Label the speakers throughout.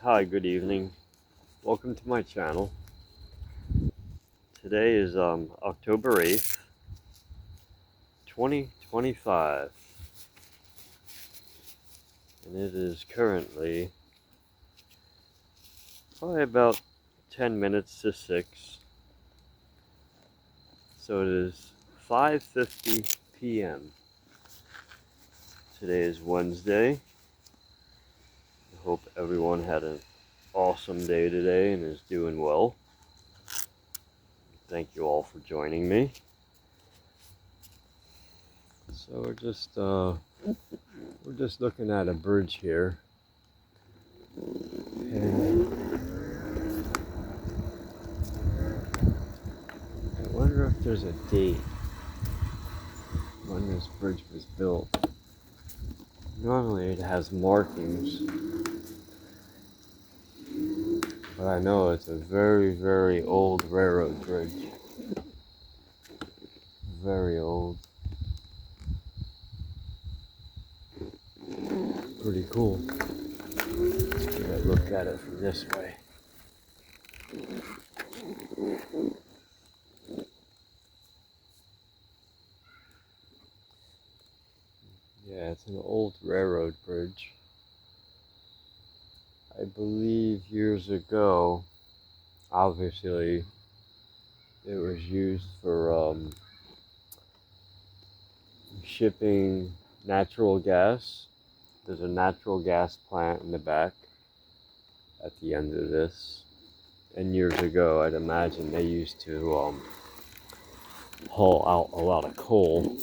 Speaker 1: Hi, good evening. Welcome to my channel. Today is October 8th, 2025, and it is currently probably about 10 minutes to 6. So it is 5:50 p.m. Today is Wednesday. I hope everyone had an awesome day today and is doing well. Thank you all for joining me. So we're just looking at a bridge here, and I wonder if there's a date when this bridge was built. Normally it has markings, but I know it's a very, very old railroad bridge. Very old. Pretty cool. Let's get a look at it from this way. Yeah, it's an old railroad bridge. I believe years ago, obviously, it was used for shipping natural gas. There's a natural gas plant in the back at the end of this. And years ago, I'd imagine they used to haul out a lot of coal,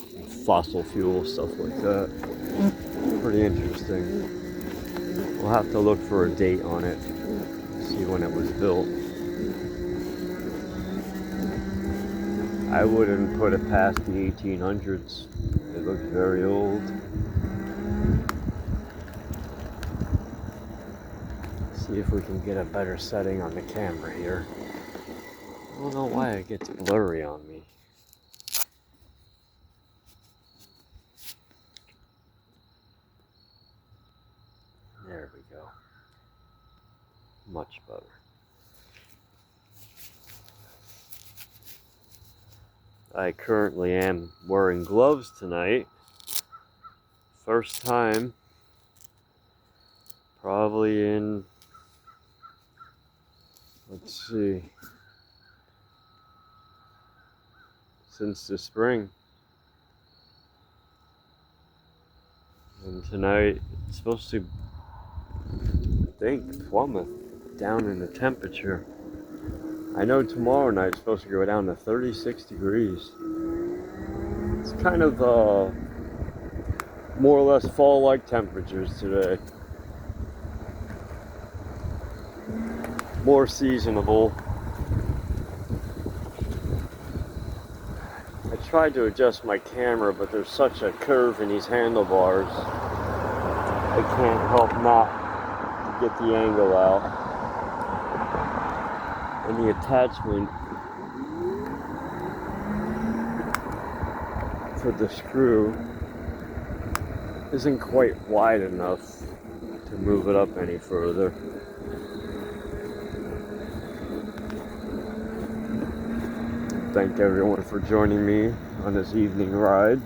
Speaker 1: fossil fuel, stuff like that. Pretty interesting. We'll have to look for a date on it, see when it was built. I wouldn't put it past the 1800s. It looks very old. See if we can get a better setting on the camera here. I don't know why it gets blurry on me. There we go. Much better. I currently am wearing gloves tonight. First time, probably in, let's see, since the spring. And tonight, it's supposed to, I think, plummet down in the temperature. I know tomorrow night it's supposed to go down to 36 degrees. It's kind of more or less fall-like temperatures today. More seasonable. I tried to adjust my camera, but there's such a curve in these handlebars. I can't help not get the angle out. And the attachment for the screw isn't quite wide enough to move it up any further. Thank everyone for joining me on this evening ride.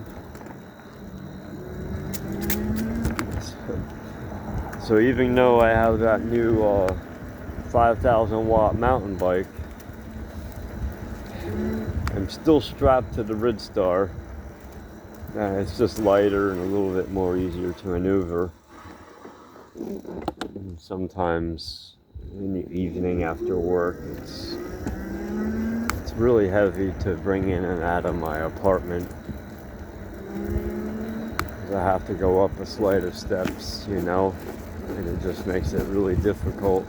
Speaker 1: So even though I have that new 5,000 watt mountain bike, I'm still strapped to the Ridstar. It's just lighter and a little bit more easier to maneuver. And sometimes in the evening after work, it's really heavy to bring in and out of my apartment. I have to go up a flight of steps, you know, and it just makes it really difficult.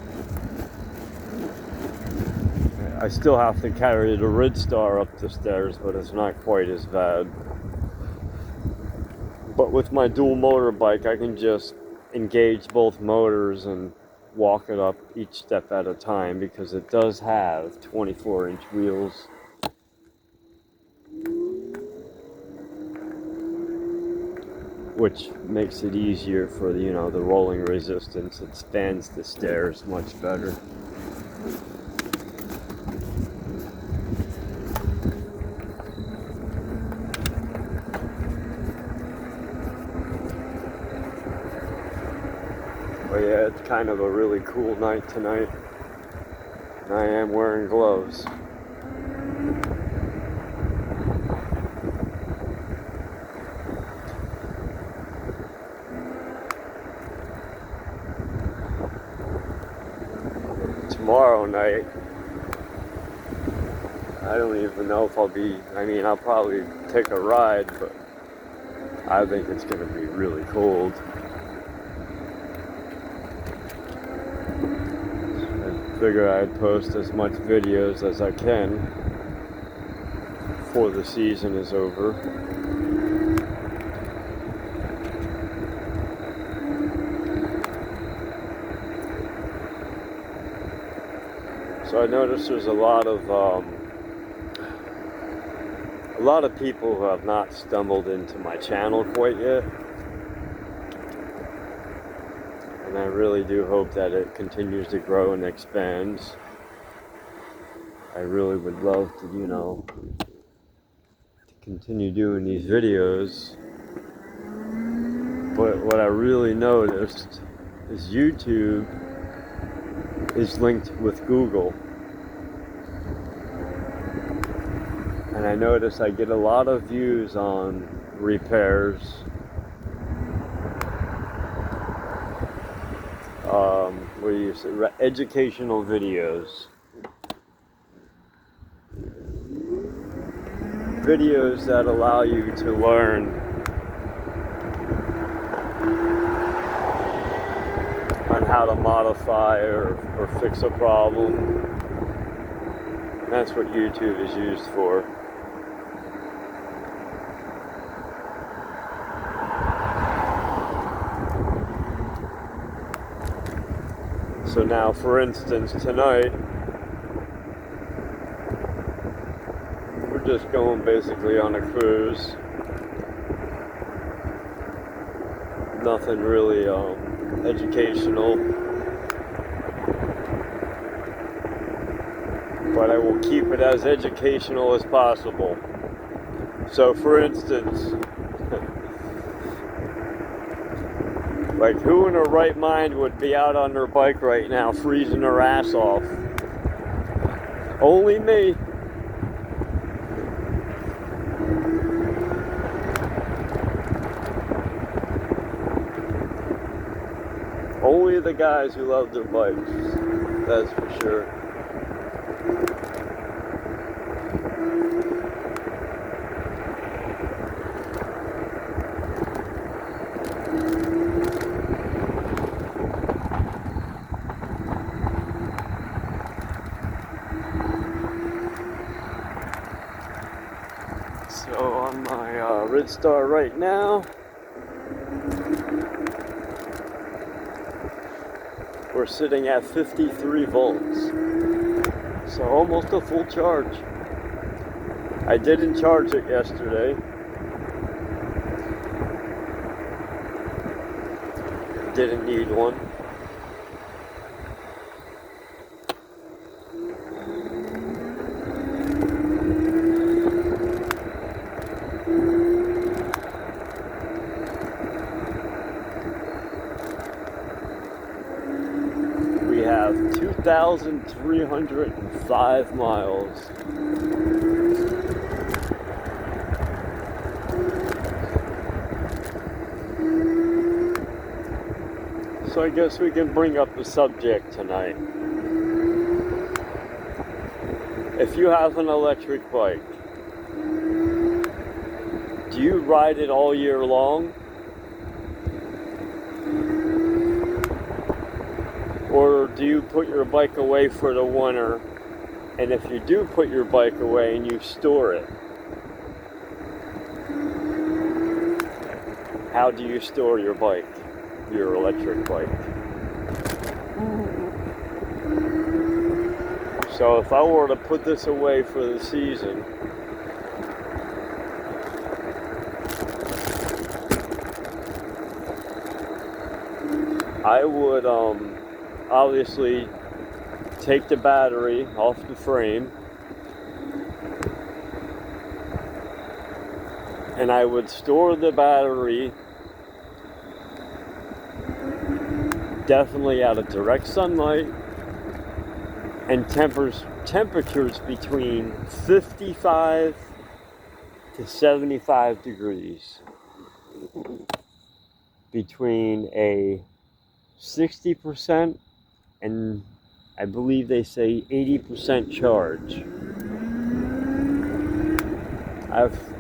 Speaker 1: I still have to carry the Ridstar up the stairs, but it's not quite as bad. But with my dual motor bike, I can just engage both motors and walk it up each step at a time because it does have 24-inch wheels. which makes it easier for the rolling resistance. It stands the stairs much better. But yeah, it's kind of a really cool night tonight, and I am wearing gloves. Tomorrow night, I don't even know if I'll probably take a ride, but I think it's going to be really cold. I figure I'd post as much videos as I can before the season is over. So I noticed there's a lot of people who have not stumbled into my channel quite yet, and I really do hope that it continues to grow and expands. I really would love to, to continue doing these videos, but what I really noticed is YouTube is linked with Google. And I notice I get a lot of views on repairs, educational videos. Videos that allow you to learn on how to modify or fix a problem. And that's what YouTube is used for. So now, for instance, tonight, we're just going basically on a cruise. Nothing really educational. But I will keep it as educational as possible. So, for instance, like, who in their right mind would be out on their bike right now freezing their ass off? Only me. Only the guys who love their bikes, that's for sure. So on my Ridstar right now, we're sitting at 53 volts, so almost a full charge. I didn't charge it yesterday. Didn't need one. We have 2,305 miles. So I guess we can bring up the subject tonight. If you have an electric bike, do you ride it all year long? Or do you put your bike away for the winter? And if you do put your bike away and you store it, how do you store your bike, your electric bike? So if I were to put this away for the season, I would obviously take the battery off the frame, and I would store the battery definitely out of direct sunlight and temperatures between 55 to 75 degrees, between a 60% and I believe they say 80% charge.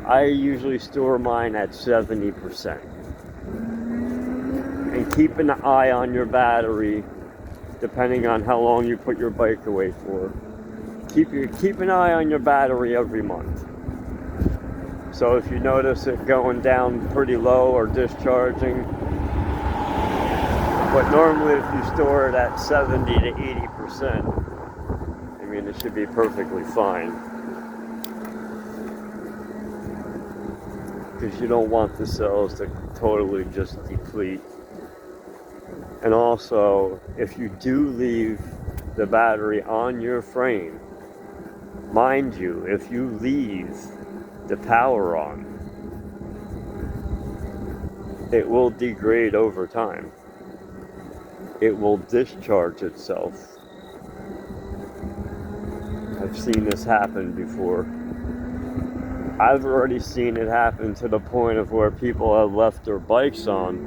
Speaker 1: I usually store mine at 70%. And keep an eye on your battery depending on how long you put your bike away for. Keep an eye on your battery every month. So if you notice it going down pretty low or discharging, but normally if you store it at 70 to 80%, I mean, it should be perfectly fine. Because you don't want the cells to totally just deplete. And also, if you do leave the battery on your frame, mind you, if you leave the power on, it will degrade over time. It will discharge itself. I've seen this happen before. I've already seen it happen to the point of where people have left their bikes on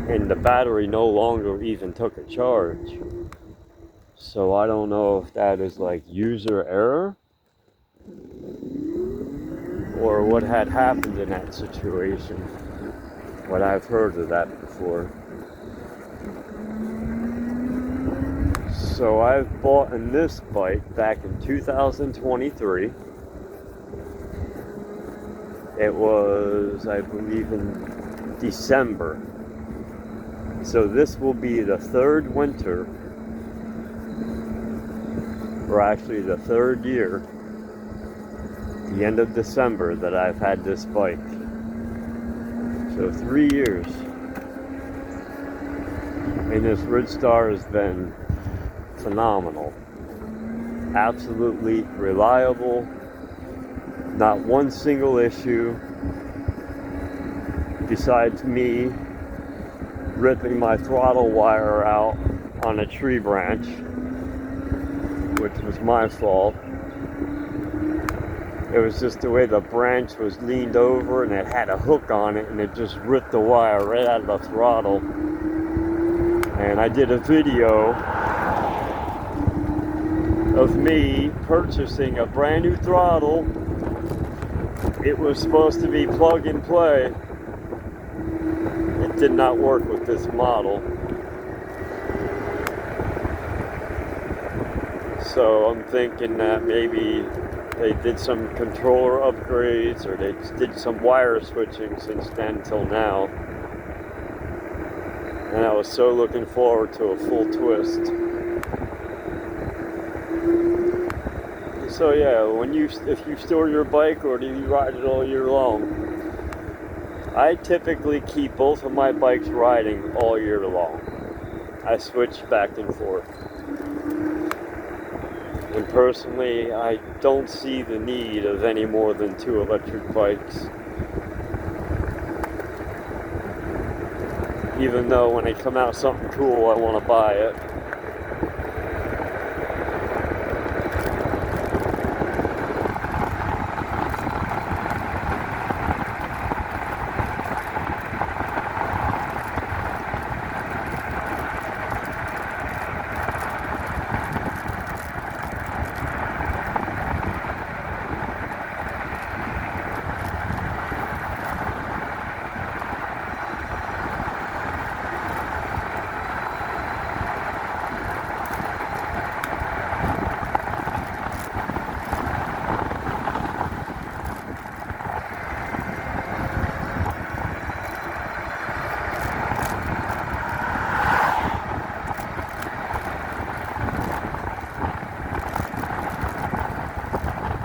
Speaker 1: and the battery no longer even took a charge. So I don't know if that is like user error or what had happened in that situation. But I've heard of that before. So I've bought this bike back in 2023. It was, I believe, in December. So this will be the third winter, or actually the third year, the end of December, that I've had this bike. So 3 years. And this Ridstar has been phenomenal. Absolutely reliable. Not one single issue besides me ripping my throttle wire out on a tree branch, which was my fault. It was just the way the branch was leaned over and it had a hook on it, and it just ripped the wire right out of the throttle. And I did a video of me purchasing a brand new throttle. It was supposed to be plug and play. It did not work with this model. So I'm thinking that maybe they did some controller upgrades or they did some wire switching since then till now. And I was so looking forward to a full twist. So yeah, if you store your bike or do you ride it all year long, I typically keep both of my bikes riding all year long. I switch back and forth. And personally, I don't see the need of any more than 2 electric bikes. Even though when they come out something cool, I want to buy it.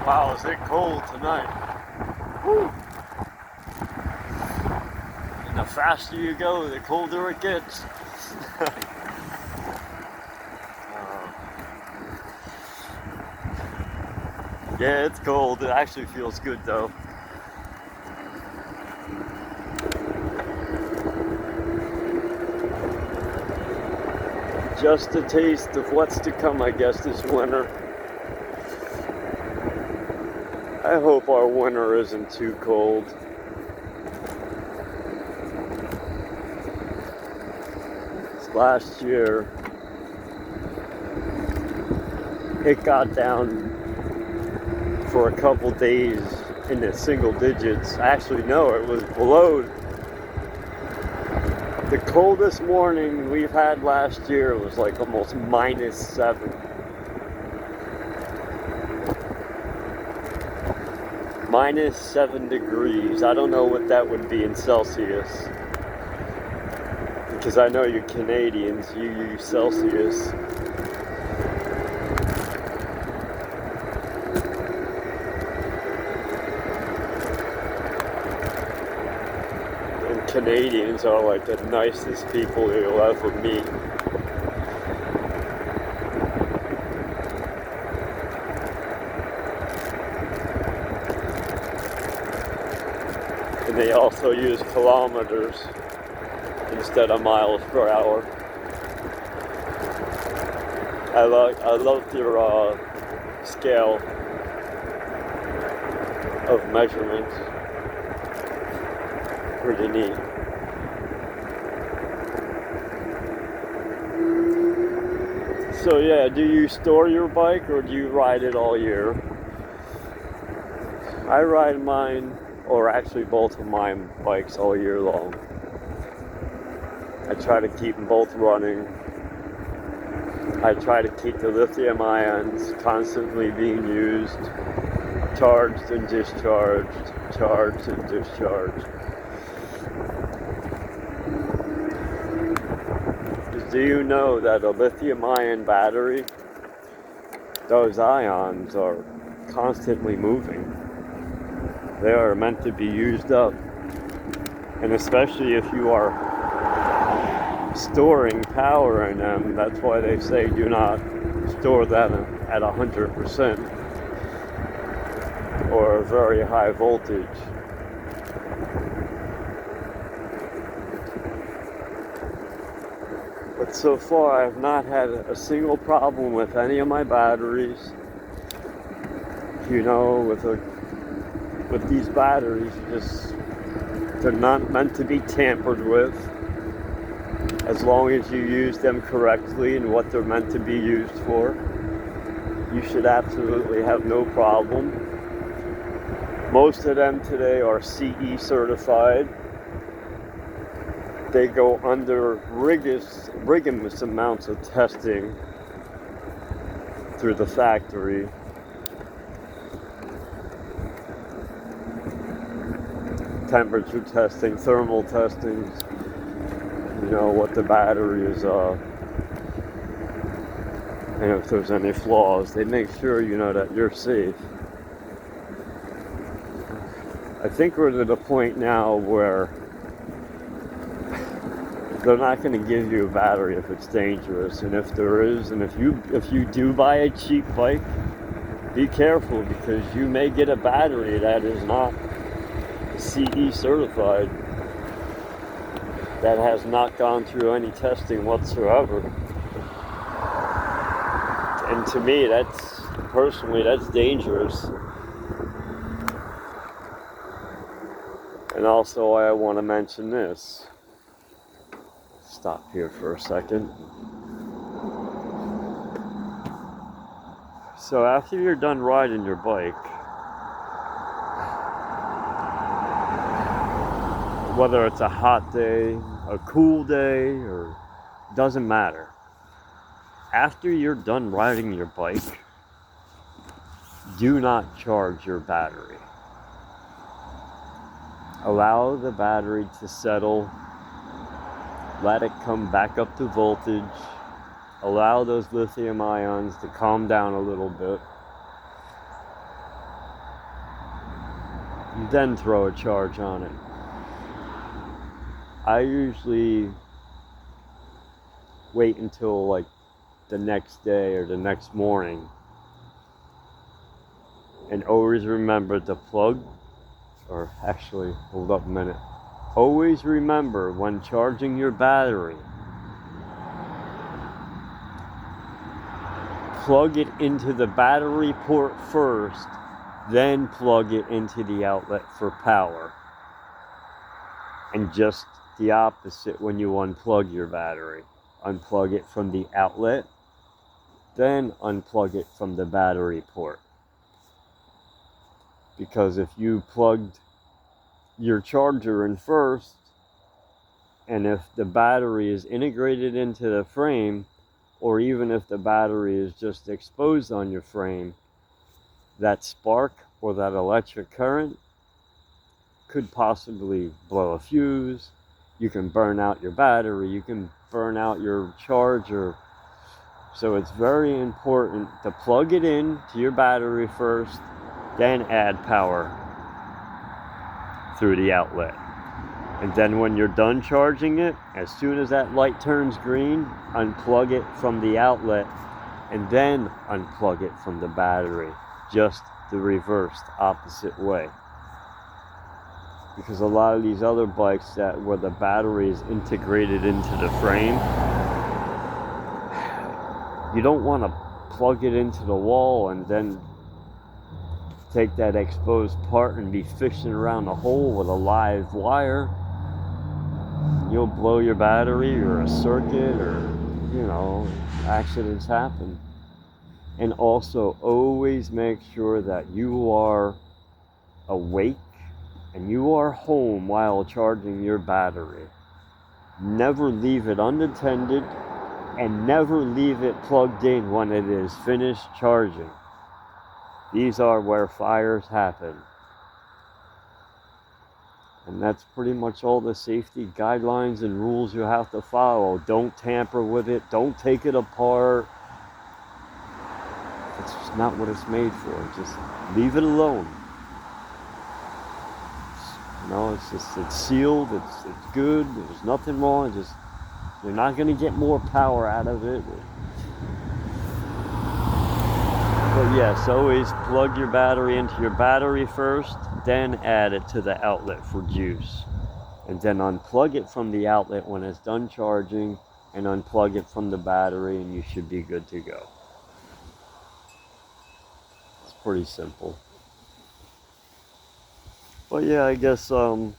Speaker 1: Wow, is it cold tonight? Woo. And the faster you go, the colder it gets. Yeah, it's cold. It actually feels good though. Just a taste of what's to come, I guess, this winter. I hope our winter isn't too cold. Last year, it got down for a couple days in the single digits. Actually, no, it was below. The coldest morning we've had last year was like almost -7. -7 degrees. I don't know what that would be in Celsius. Because I know you Canadians, you use Celsius. And Canadians are like the nicest people you'll ever meet. And they also use kilometers instead of miles per hour. I love your scale of measurements. Pretty neat. So yeah, do you store your bike or do you ride it all year? I ride mine, or actually both of my bikes, all year long. I try to keep them both running. I try to keep the lithium ions constantly being used, charged and discharged, charged and discharged. Do you know that a lithium ion battery, those ions are constantly moving? They are meant to be used up. And especially if you are storing power in them, that's why they say do not store them at 100% or a very high voltage. But so far I've not had a single problem with any of my batteries. You know, with these batteries, they're not meant to be tampered with. As long as you use them correctly and what they're meant to be used for, you should absolutely have no problem. Most of them today are CE certified. They go under rigorous amounts of testing through the factory. Temperature testing, thermal testing, you know, what the battery is, and if there's any flaws, they make sure you know that you're safe. I think we're to the point now where they're not going to give you a battery if it's dangerous, and if there is, and if you do buy a cheap bike, be careful, because you may get a battery that is not CE certified, that has not gone through any testing whatsoever. And to me, personally, that's dangerous. And also, I want to mention this. Stop here for a second. So after you're done riding your bike, whether it's a hot day, a cool day, or doesn't matter. After you're done riding your bike, do not charge your battery. Allow the battery to settle. Let it come back up to voltage. Allow those lithium ions to calm down a little bit. Then throw a charge on it. I usually wait until like the next day or the next morning, and always remember to plug, or actually, hold up a minute. Always remember when charging your battery, plug it into the battery port first, then plug it into the outlet for power. And just the opposite when you unplug your battery. Unplug it from the outlet, then unplug it from the battery port. Because if you plugged your charger in first, and if the battery is integrated into the frame, or even if the battery is just exposed on your frame, that spark or that electric current could possibly blow a fuse. You can burn out your battery, you can burn out your charger. So it's very important to plug it in to your battery first, then add power through the outlet. And then when you're done charging it, as soon as that light turns green, unplug it from the outlet and then unplug it from the battery. Just the reversed opposite way. Because a lot of these other bikes where the battery is integrated into the frame, you don't want to plug it into the wall and then take that exposed part and be fishing around a hole with a live wire. You'll blow your battery or a circuit, or accidents happen. And also always make sure that you are awake and you are home while charging your battery. Never leave it unattended, and never leave it plugged in when it is finished charging. These are where fires happen. And that's pretty much all the safety guidelines and rules you have to follow. Don't tamper with it. Don't take it apart. It's just not what it's made for. Just leave it alone. It's sealed. It's good. There's nothing wrong. You're not going to get more power out of it. But yes, always plug your battery into your battery first, then add it to the outlet for juice. And then unplug it from the outlet when it's done charging, and unplug it from the battery, and you should be good to go. It's pretty simple. But yeah, I guess you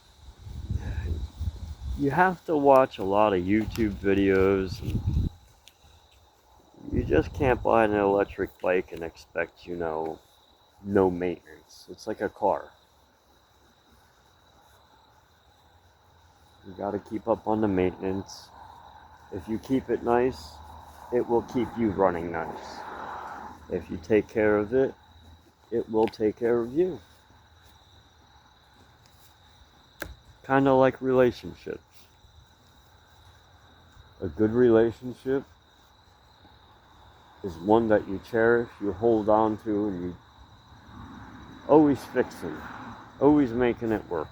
Speaker 1: have to watch a lot of YouTube videos. You just can't buy an electric bike and expect, no maintenance. It's like a car. You gotta keep up on the maintenance. If you keep it nice, it will keep you running nice. If you take care of it, it will take care of you. Kind of like relationships. A good relationship is one that you cherish, you hold on to, and you always fixing, always making it work.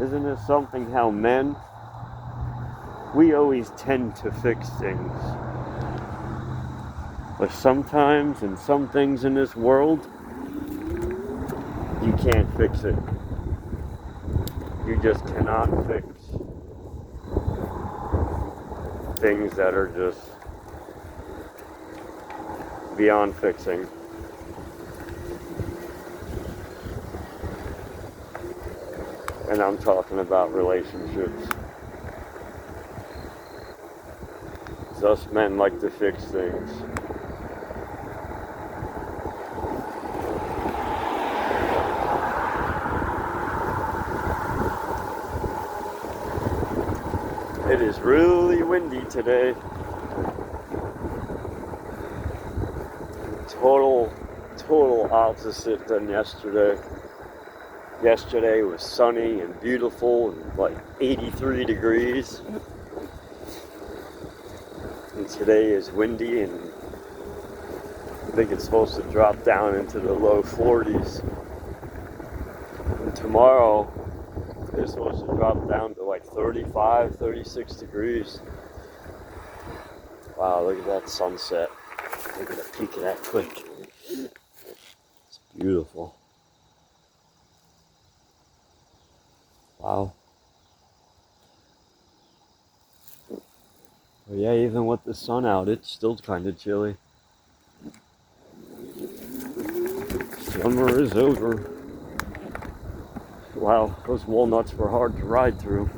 Speaker 1: Isn't it something how men, we always tend to fix things. But sometimes, in some things in this world, you can't fix it. You just cannot fix things that are just beyond fixing. And I'm talking about relationships. Us men like to fix things. It is really windy today. Total opposite than yesterday. Yesterday was sunny and beautiful and like 83 degrees. And today is windy and I think it's supposed to drop down into the low 40s. And tomorrow tomorrow it's supposed to drop down to like 35, 36 degrees. Wow, look at that sunset. Look at the peak of that cliff. It's beautiful. Wow. Well, yeah, even with the sun out, it's still kind of chilly. Summer is over. Wow, those walnuts were hard to ride through.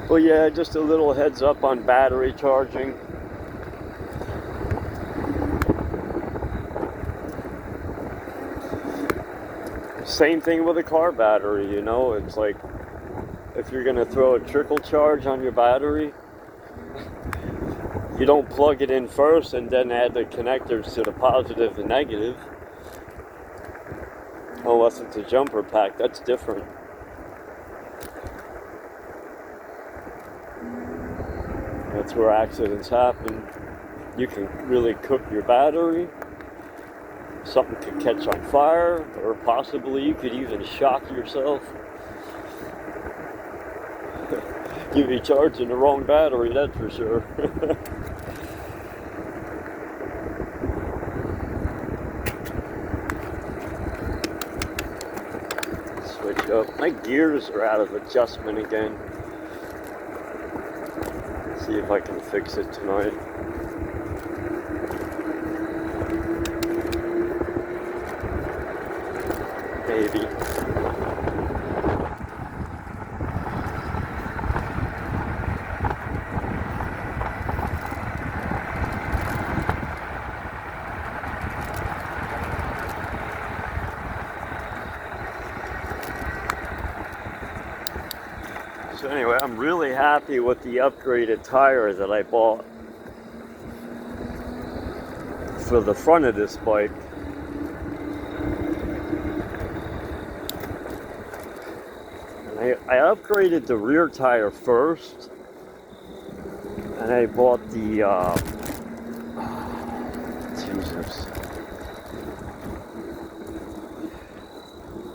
Speaker 1: Well, yeah, just a little heads up on battery charging. Same thing with a car battery, you know, it's like if you're gonna throw a trickle charge on your battery, you don't plug it in first and then add the connectors to the positive and negative. Unless it's a jumper pack, that's different. That's where accidents happen. You can really cook your battery. Something could catch on fire, or possibly you could even shock yourself. You'd be charging the wrong battery, that's for sure. Switch up. My gears are out of adjustment again. See if I can fix it tonight. Maybe. So anyway, I'm really happy with the upgraded tire that I bought for the front of this bike. I upgraded the rear tire first, and I bought the, Jesus,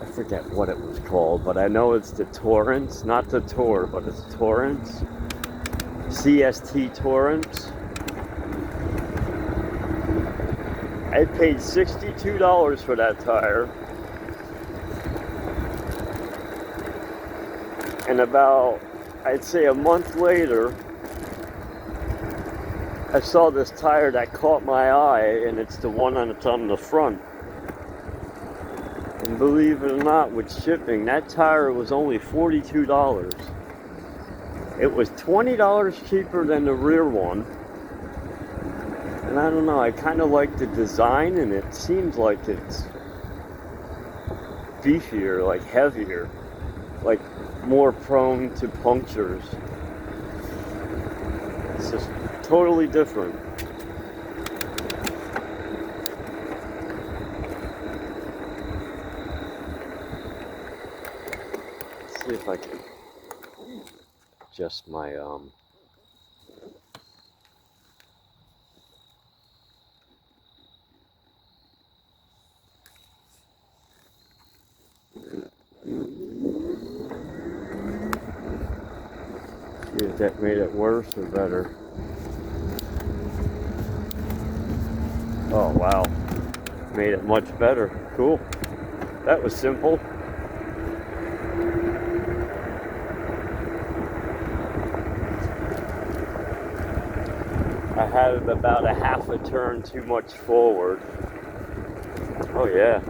Speaker 1: I forget what it was called, but I know it's the Torrance, not the Tour, but it's Torrance, CST Torrance. I paid $62 for that tire. And about, I'd say a month later, I saw this tire that caught my eye, and it's the one that's on the front. And believe it or not, with shipping, that tire was only $42. It was $20 cheaper than the rear one. And I don't know, I kind of like the design, and it seems like it's beefier, like heavier, like more prone to punctures. It's just totally different. Let's see if I can adjust my see if that made it worse or better. Oh wow, made it much better. Cool. That was simple. I had it about a half a turn too much forward. Oh yeah,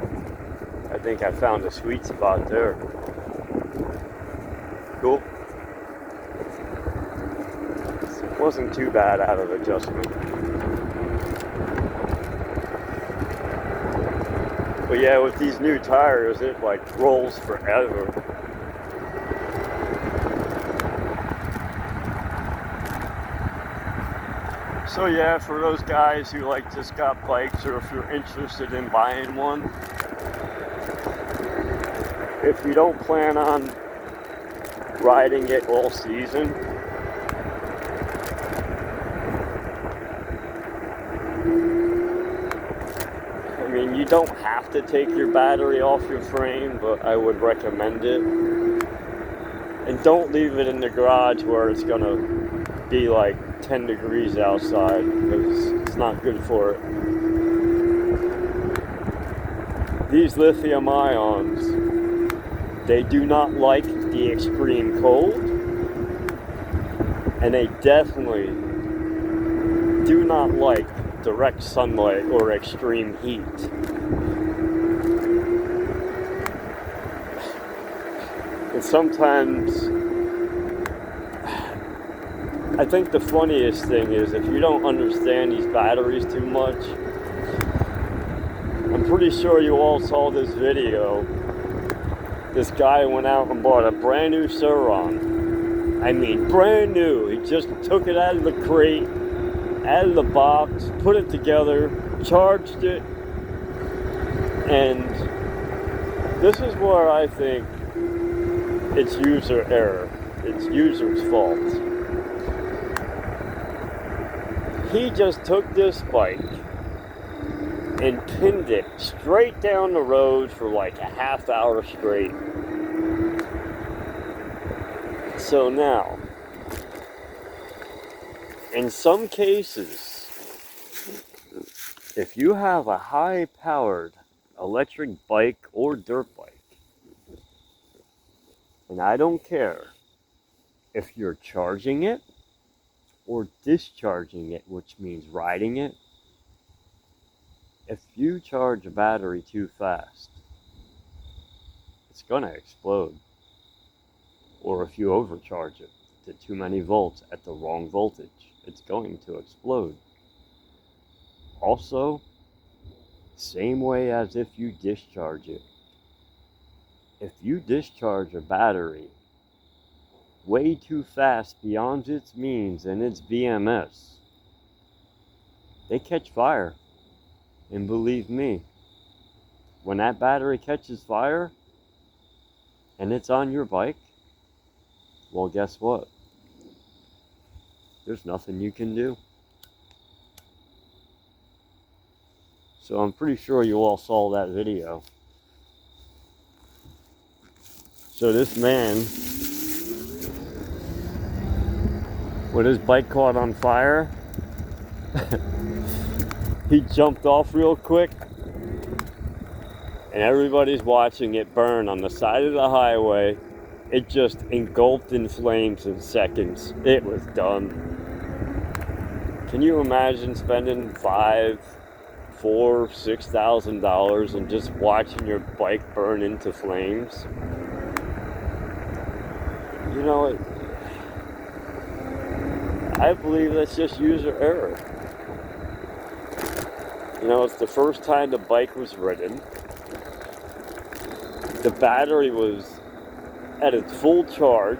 Speaker 1: I think I found a sweet spot there. Cool. It wasn't too bad out of adjustment. But yeah, with these new tires, it like rolls forever. So yeah, for those guys who like just got bikes, or if you're interested in buying one, if you don't plan on riding it all season, mean, you don't have to take your battery off your frame, but I would recommend it. And don't leave it in the garage where it's gonna be like 10 degrees outside, because it's not good for it. These lithium ions, they do not like the extreme cold, and they definitely do not like direct sunlight or extreme heat. And sometimes, I think the funniest thing is if you don't understand these batteries too much, I'm pretty sure you all saw this video. This guy went out and bought a brand new Sur-Ron. I mean, brand new. He just took it out of the crate, out of the box, put it together, charged it, and this is where I think it's user error. It's user's fault. He just took this bike and pinned it straight down the road for like a half hour straight. So now, in some cases, if you have a high-powered electric bike or dirt bike, and I don't care if you're charging it or discharging it, which means riding it, if you charge a battery too fast, it's going to explode. Or if you overcharge it to too many volts at the wrong voltage, it's going to explode. Also, same way as if you discharge it. If you discharge a battery way too fast beyond its means and its BMS, they catch fire. And believe me, when that battery catches fire and it's on your bike, well, guess what? There's nothing you can do. So I'm pretty sure you all saw that video. So this man, when his bike caught on fire, he jumped off real quick, and everybody's watching it burn on the side of the highway. It just engulfed in flames in seconds. It was done. Can you imagine spending $5,000, $4,000, $6,000 and just watching your bike burn into flames? You know, I believe that's just user error. You know, it's the first time the bike was ridden. The battery was at its full charge,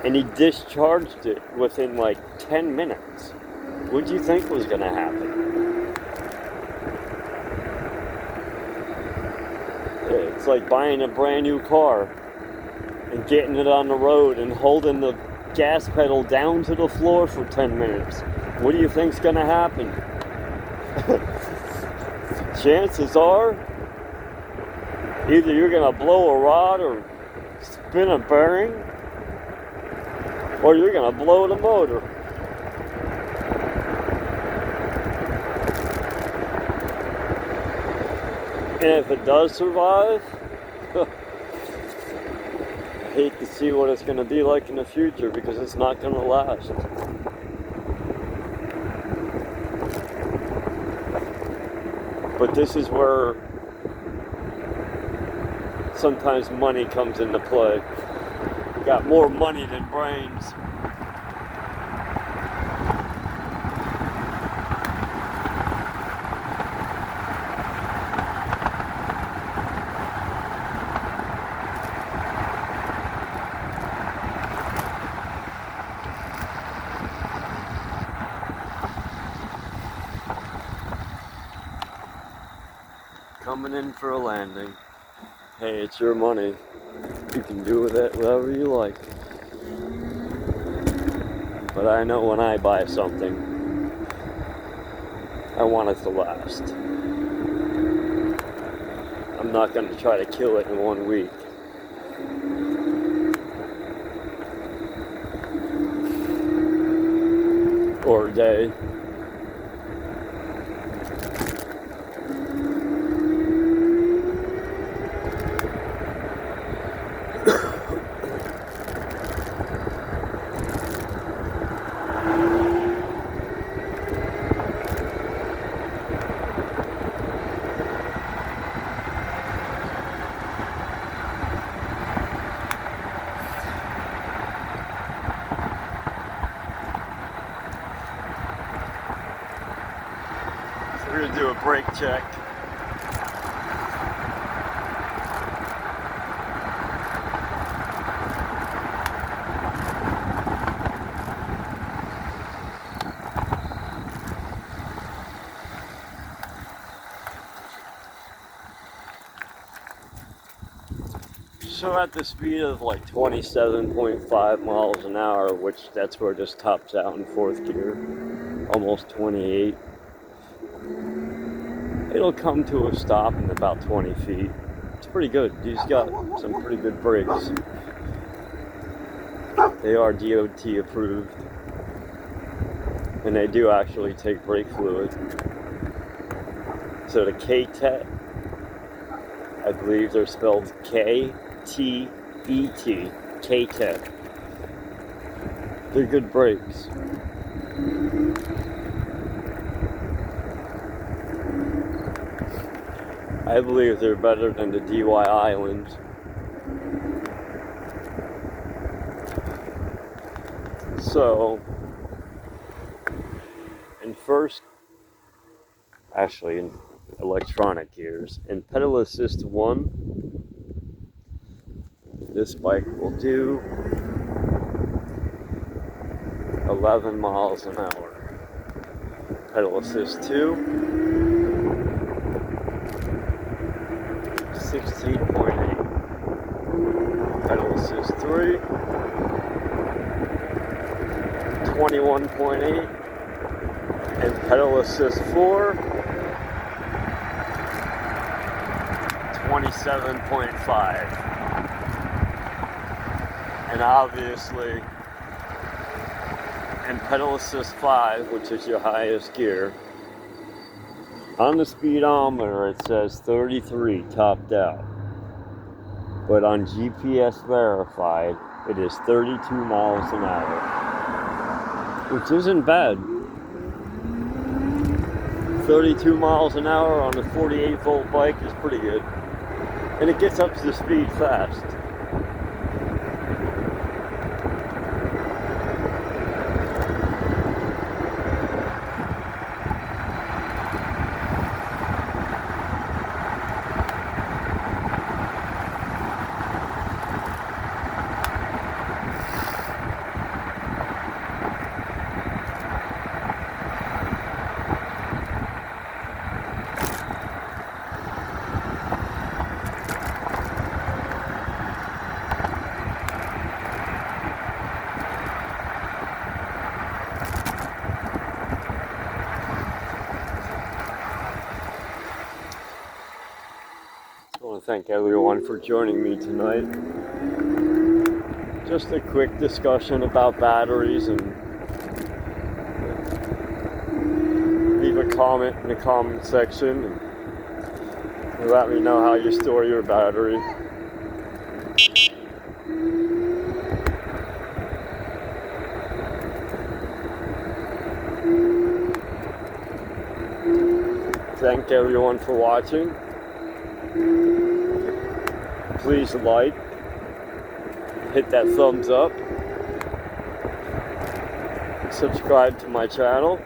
Speaker 1: and he discharged it within like 10 minutes. What do you think was going to happen? It's like buying a brand new car and getting it on the road and holding the gas pedal down to the floor for 10 minutes. What do you think's going to happen? Chances are, either you're going to blow a rod or spin a bearing, or you're going to blow the motor. And if it does survive, I hate to see what it's going to be like in the future, because it's not going to last. But this is where sometimes money comes into play. You got more money than brains. Coming in for a landing. Hey, it's your money. You can do with it whatever you like. But I know when I buy something, I want it to last. I'm not going to try to kill it in 1 week. Or a day. We're going to do a brake check. So at the speed of like 27.5 miles an hour, which that's where this tops out in 4th gear, almost 28. It'll come to a stop in about 20 feet. It's pretty good. He's got some pretty good brakes. They are DOT approved. And they do actually take brake fluid. So the K-TET, I believe they're spelled K-T-E-T, K-TET. They're good brakes. I believe they're better than the DY Islands. So, in electronic gears, in pedal assist 1, this bike will do 11 miles an hour. Pedal assist 2, 16.8. Pedal assist 3, 21.8. And pedal assist 4, 27.5. And obviously, in pedal assist 5, which is your highest gear, on the speedometer it says 33 topped out. But on GPS verified, it is 32 miles an hour. Which isn't bad. 32 miles an hour on a 48 volt bike is pretty good. And it gets up to the speed fast. I want to thank everyone for joining me tonight. Just a quick discussion about batteries, and leave a comment in the comment section and let me know how you store your battery. Thank everyone for watching. Please like, hit that thumbs up, subscribe to my channel,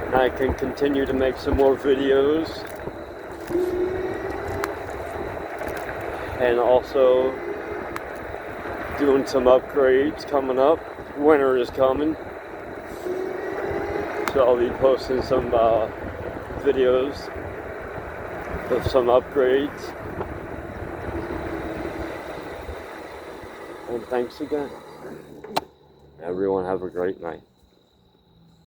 Speaker 1: and I can continue to make some more videos, and also doing some upgrades coming up. Winter is coming, so I'll be posting some videos of some upgrades. And thanks again. Everyone have a great night.